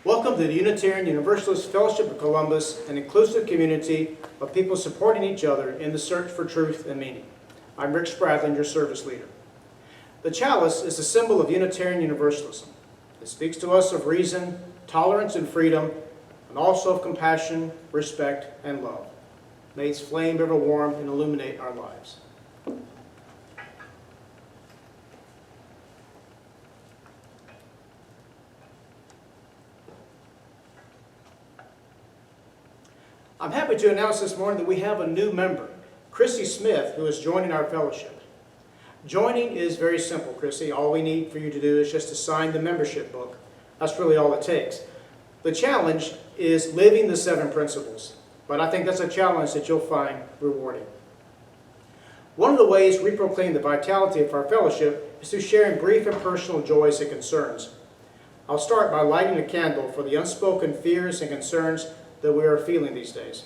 Welcome to the Unitarian Universalist Fellowship of Columbus, an inclusive community of people supporting each other in the search for truth and meaning. I'm Rick Spradlin, your service leader. The chalice is a symbol of Unitarian Universalism. It speaks to us of reason, tolerance, and freedom, and also of compassion, respect, and love. May its flame ever warm and illuminate our lives. I'm happy to announce this morning that we have a new member, Chrissy Smith, who is joining our fellowship. Joining is very simple, Chrissy. All we need for you to do is just to sign the membership book. That's really all it takes. The challenge is living the 7 principles, but I think that's a challenge that you'll find rewarding. One of the ways we proclaim the vitality of our fellowship is through sharing brief and personal joys and concerns. I'll start by lighting a candle for the unspoken fears and concerns that we are feeling these days.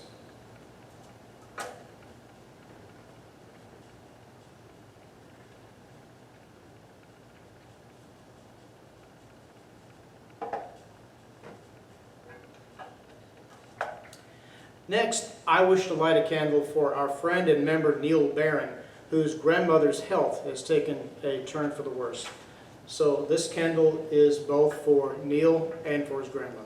Next, I wish to light a candle for our friend and member Neil Barron, whose grandmother's health has taken a turn for the worse. So this candle is both for Neil and for his grandmother.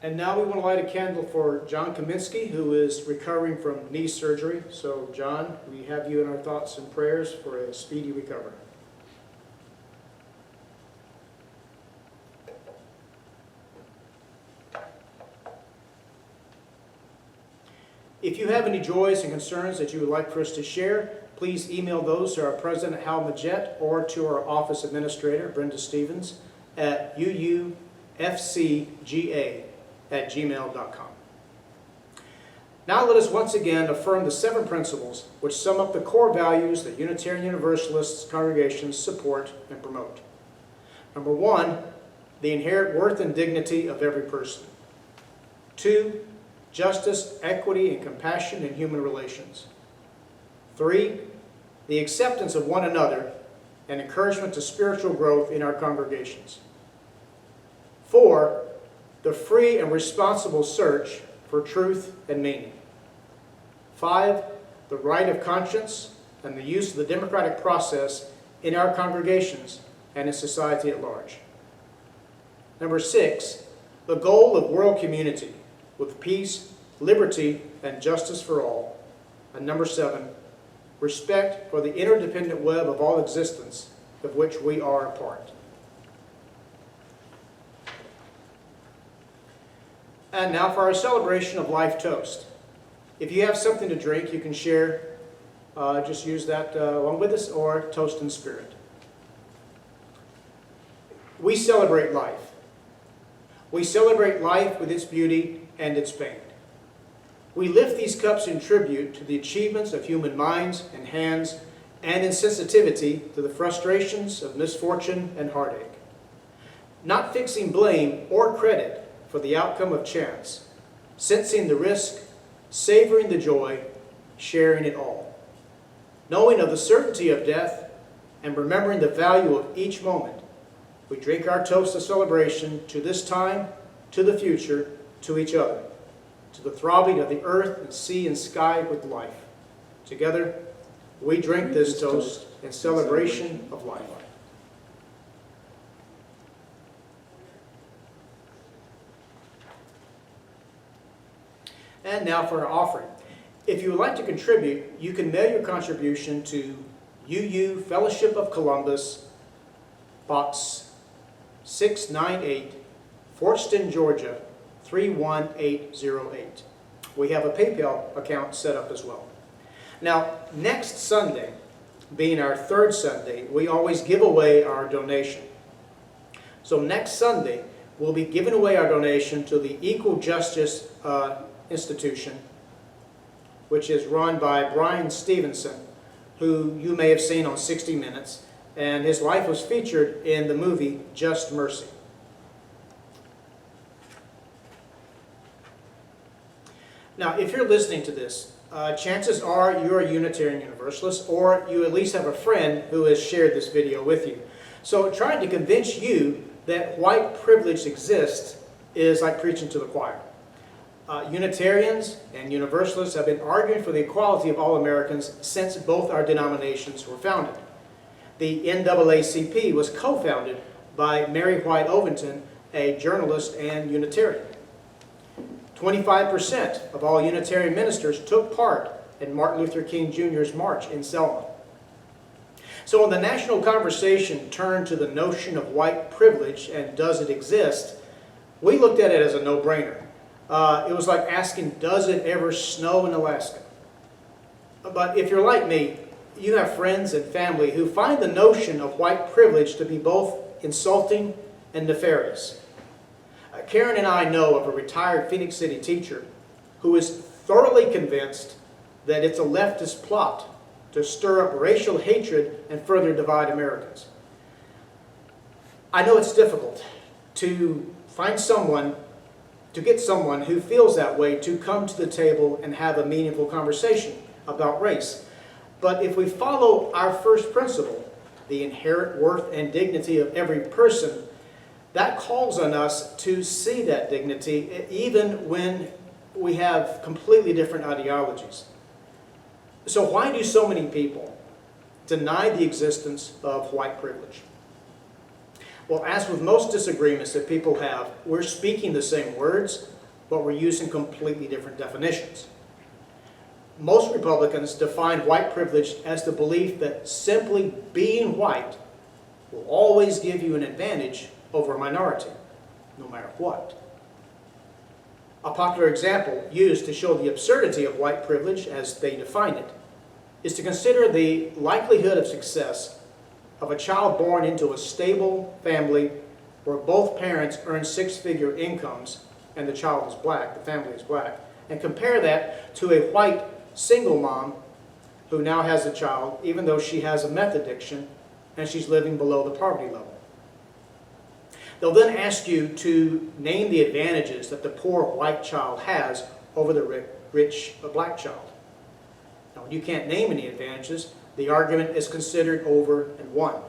And now we want to light a candle for John Kaminsky, who is recovering from knee surgery. So, John, we have you in our thoughts and prayers for a speedy recovery. If you have any joys and concerns that you would like for us to share, please email those to our President, Hal Majette, or to our office administrator, Brenda Stevens, at UUFCGA@gmail.com. Now let us once again affirm the 7 principles which sum up the core values that Unitarian Universalists congregations support and promote. Number 1, the inherent worth and dignity of every person. 2, justice, equity, and compassion in human relations. 3, the acceptance of one another and encouragement to spiritual growth in our congregations. 4, the free and responsible search for truth and meaning. 5, the right of conscience and the use of the democratic process in our congregations and in society at large. Number 6, the goal of world community with peace, liberty, and justice for all. And number 7, respect for the interdependent web of all existence of which we are a part. And now for our celebration of life toast. If you have something to drink, you can share, just use that along with us, or toast in spirit. We celebrate life. We celebrate life with its beauty and its pain. We lift these cups in tribute to the achievements of human minds and hands and in sensitivity to the frustrations of misfortune and heartache. Not fixing blame or credit for the outcome of chance, sensing the risk, savoring the joy, sharing it all. Knowing of the certainty of death and remembering the value of each moment, we drink our toast of celebration to this time, to the future, to each other, to the throbbing of the earth and sea and sky with life. Together, we drink this toast in celebration of life. And now for our offering. If you would like to contribute, you can mail your contribution to UU Fellowship of Columbus, Box 698, Fortston, Georgia, 31808. We have a PayPal account set up as well. Now, next Sunday, being our 3rd Sunday, we always give away our donation. So next Sunday, we'll be giving away our donation to the Equal Justice Institution, which is run by Brian Stevenson, who you may have seen on 60 Minutes, and his life was featured in the movie Just Mercy. Now, if you're listening to this, chances are you're a Unitarian Universalist, or you at least have a friend who has shared this video with you. So trying to convince you that white privilege exists is like preaching to the choir. Unitarians and Universalists have been arguing for the equality of all Americans since both our denominations were founded. The NAACP was co-founded by Mary White Ovington, a journalist and Unitarian. 25% of all Unitarian ministers took part in Martin Luther King Jr.'s march in Selma. So when the national conversation turned to the notion of white privilege and does it exist, we looked at it as a no-brainer. It was like asking, does it ever snow in Alaska? But if you're like me, you have friends and family who find the notion of white privilege to be both insulting and nefarious. Karen and I know of a retired Phoenix City teacher who is thoroughly convinced that it's a leftist plot to stir up racial hatred and further divide Americans. I know it's difficult to find someone, to get someone who feels that way to come to the table and have a meaningful conversation about race. But if we follow our first principle, the inherent worth and dignity of every person, that calls on us to see that dignity even when we have completely different ideologies. So why do so many people deny the existence of white privilege? Well, as with most disagreements that people have, we're speaking the same words, but we're using completely different definitions. Most Republicans define white privilege as the belief that simply being white will always give you an advantage over a minority, no matter what. A popular example used to show the absurdity of white privilege as they define it is to consider the likelihood of success of a child born into a stable family where both parents earn six-figure incomes and the child is black, the family is black, and compare that to a white single mom who now has a child even though she has a meth addiction and she's living below the poverty level. They'll then ask you to name the advantages that the poor white child has over the rich black child. Now, when you can't name any advantages, the argument is considered over and won.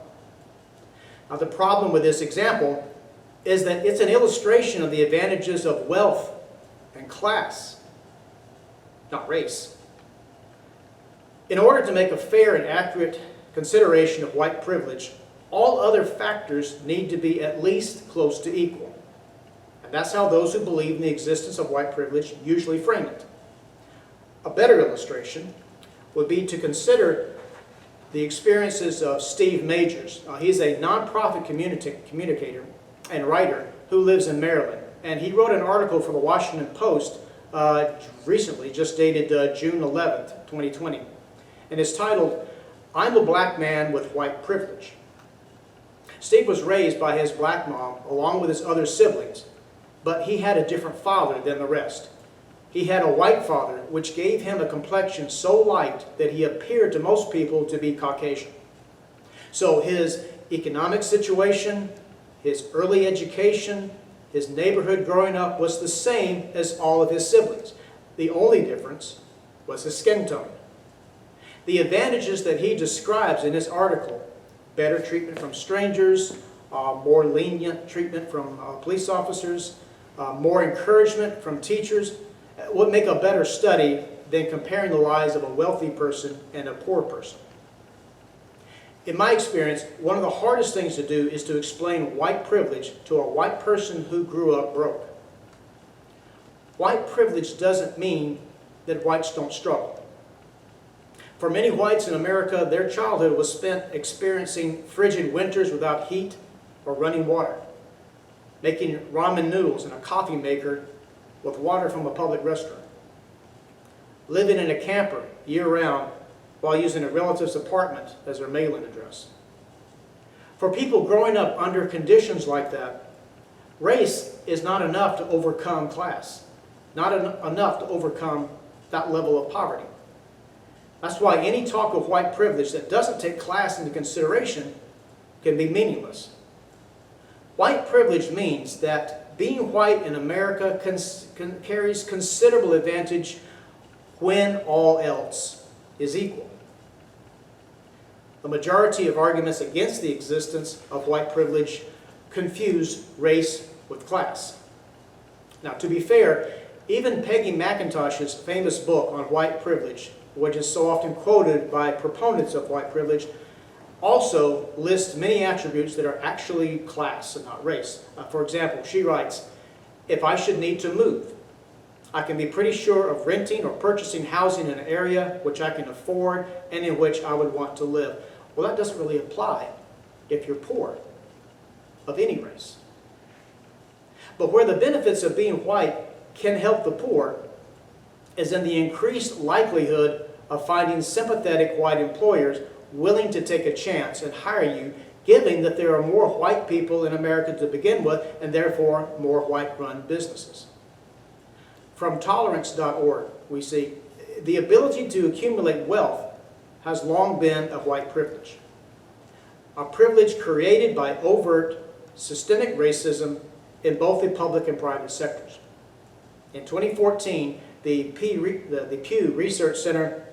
Now, the problem with this example is that it's an illustration of the advantages of wealth and class, not race. In order to make a fair and accurate consideration of white privilege, all other factors need to be at least close to equal. And that's how those who believe in the existence of white privilege usually frame it. A better illustration would be to consider the experiences of Steve Majors. He's a nonprofit communicator and writer who lives in Maryland. And he wrote an article for the Washington Post recently, just dated June 11th, 2020. And it's titled, "I'm a Black Man with White Privilege." Steve was raised by his black mom along with his other siblings, but he had a different father than the rest. He had a white father, which gave him a complexion so light that he appeared to most people to be Caucasian. So his economic situation, his early education, his neighborhood growing up was the same as all of his siblings. The only difference was his skin tone. The advantages that he describes in his article, better treatment from strangers, more lenient treatment from police officers, more encouragement from teachers, would make a better study than comparing the lives of a wealthy person and a poor person. In my experience, one of the hardest things to do is to explain white privilege to a white person who grew up broke. White privilege doesn't mean that whites don't struggle. For many whites in America, their childhood was spent experiencing frigid winters without heat or running water, making ramen noodles in a coffee maker with water from a public restaurant, living in a camper year-round while using a relative's apartment as their mailing address. For people growing up under conditions like that, race is not enough to overcome class, not enough to overcome that level of poverty. That's why any talk of white privilege that doesn't take class into consideration can be meaningless. White privilege means that being white in America carries considerable advantage when all else is equal. The majority of arguments against the existence of white privilege confuse race with class. Now, to be fair, even Peggy McIntosh's famous book on white privilege, which is so often quoted by proponents of white privilege, also lists many attributes that are actually class and not race. For example, she writes, "If I should need to move, I can be pretty sure of renting or purchasing housing in an area which I can afford and in which I would want to live." Well, that doesn't really apply if you're poor, of any race. But where the benefits of being white can help the poor is in the increased likelihood of finding sympathetic white employers willing to take a chance and hire you, given that there are more white people in America to begin with, and therefore more white-run businesses. From tolerance.org, we see, the ability to accumulate wealth has long been a white privilege. A privilege created by overt systemic racism in both the public and private sectors. In 2014, the Pew Research Center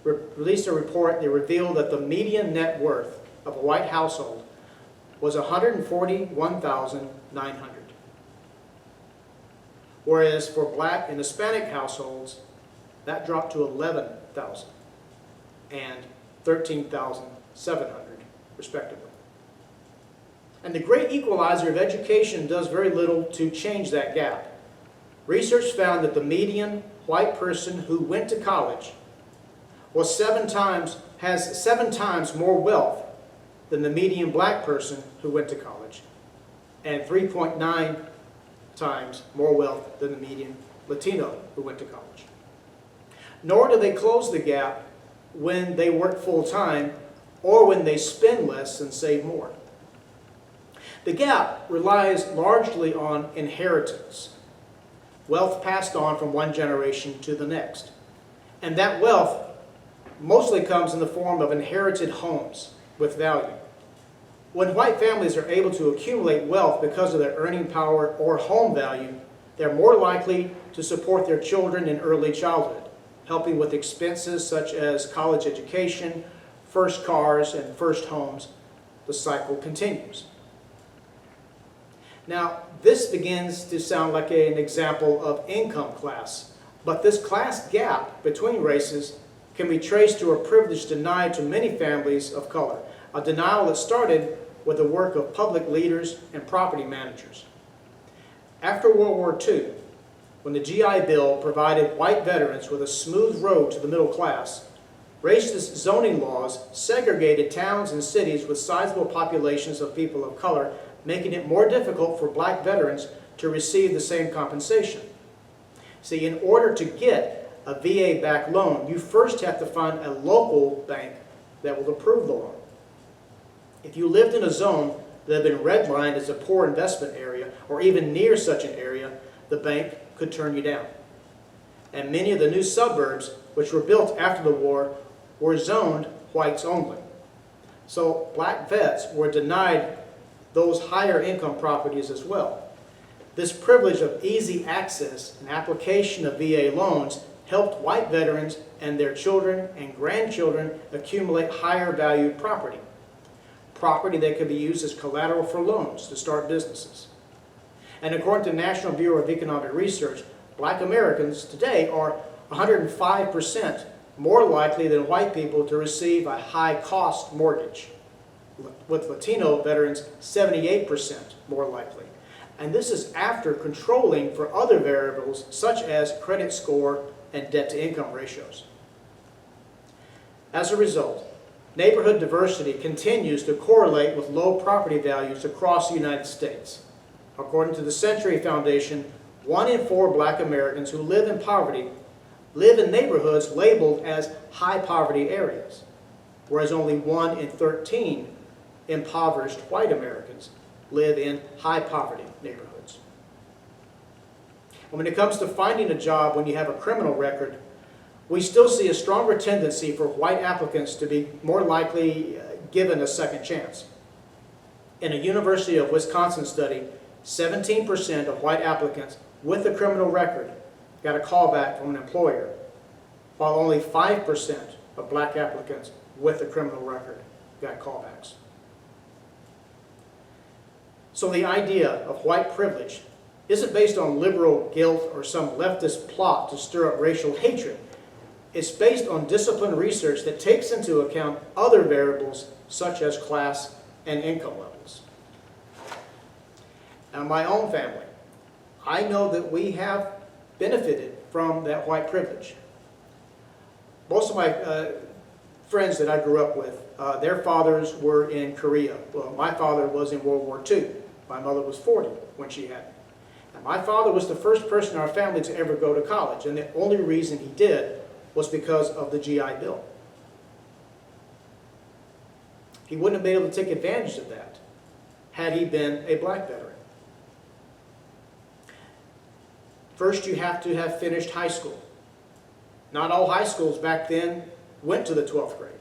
released a report that revealed that the median net worth of a white household was $141,900. Whereas for black and Hispanic households, that dropped to $11,000 and $13,700, respectively. And the great equalizer of education does very little to change that gap. Research found that the median white person who went to college has 7 times more wealth than the median black person who went to college, and 3.9 times more wealth than the median Latino who went to college. Nor do they close the gap when they work full-time or when they spend less and save more. The gap relies largely on inheritance, wealth passed on from one generation to the next. And that wealth mostly comes in the form of inherited homes with value. When white families are able to accumulate wealth because of their earning power or home value, they're more likely to support their children in early childhood, helping with expenses such as college education, first cars, and first homes. The cycle continues. Now, this begins to sound like an example of income class, but this class gap between races can be traced to a privilege denied to many families of color, a denial that started with the work of public leaders and property managers. After World War II, when the GI Bill provided white veterans with a smooth road to the middle class, racist zoning laws segregated towns and cities with sizable populations of people of color, making it more difficult for black veterans to receive the same compensation. See, in order to get a VA-backed loan, you first have to find a local bank that will approve the loan. If you lived in a zone that had been redlined as a poor investment area, or even near such an area, the bank could turn you down. And many of the new suburbs, which were built after the war, were zoned whites only. So black vets were denied those higher income properties as well. This privilege of easy access and application of VA loans helped white veterans and their children and grandchildren accumulate higher valued property. Property that could be used as collateral for loans to start businesses. And according to the National Bureau of Economic Research, black Americans today are 105% more likely than white people to receive a high-cost mortgage, with Latino veterans 78% more likely. And this is after controlling for other variables such as credit score and debt-to-income ratios. As a result, neighborhood diversity continues to correlate with low property values across the United States. According to the Century Foundation, 1 in 4 black Americans who live in poverty live in neighborhoods labeled as high poverty areas, whereas only 1 in 13 impoverished white Americans live in high poverty neighborhoods. And when it comes to finding a job when you have a criminal record, we still see a stronger tendency for white applicants to be more likely given a second chance. In a University of Wisconsin study, 17% of white applicants with a criminal record got a callback from an employer, while only 5% of black applicants with a criminal record got callbacks. So the idea of white privilege isn't based on liberal guilt or some leftist plot to stir up racial hatred. It's based on disciplined research that takes into account other variables such as class and income levels. Now, my own family, I know that we have benefited from that white privilege. Most of my friends that I grew up with, their fathers were in Korea. Well, my father was in World War II. My mother was 40 when she had me. And my father was the first person in our family to ever go to college, and the only reason he did was because of the GI Bill. He wouldn't have been able to take advantage of that had he been a black veteran. First, you have to have finished high school. Not all high schools back then went to the 12th grade.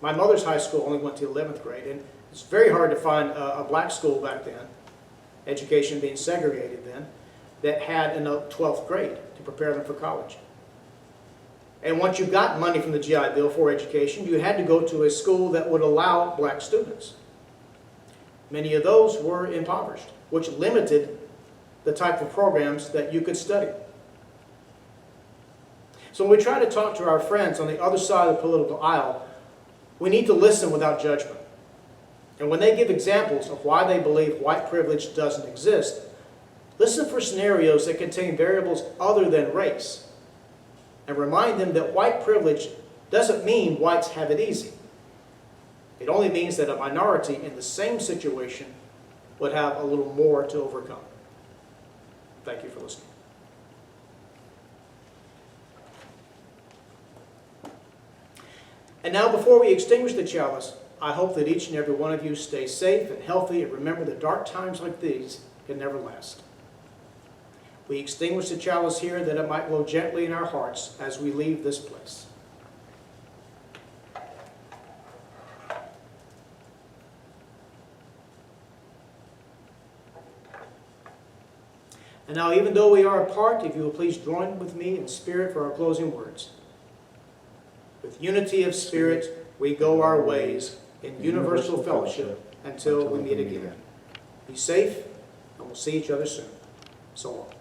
My mother's high school only went to 11th grade, and it's very hard to find a black school back then, education being segregated then, that had a 12th grade to prepare them for college. And once you got money from the GI Bill for education, you had to go to a school that would allow black students. Many of those were impoverished, which limited the type of programs that you could study. So when we try to talk to our friends on the other side of the political aisle, we need to listen without judgment. And when they give examples of why they believe white privilege doesn't exist, listen for scenarios that contain variables other than race, and remind them that white privilege doesn't mean whites have it easy. It only means that a minority in the same situation would have a little more to overcome. Thank you for listening. And now, before we extinguish the chalice, I hope that each and every one of you stay safe and healthy, and remember that dark times like these can never last. We extinguish the chalice here that it might glow gently in our hearts as we leave this place. And now, even though we are apart, if you will please join with me in spirit for our closing words. With unity of spirit, we go our ways in universal fellowship until we meet again. Be safe, and we'll see each other soon. So long.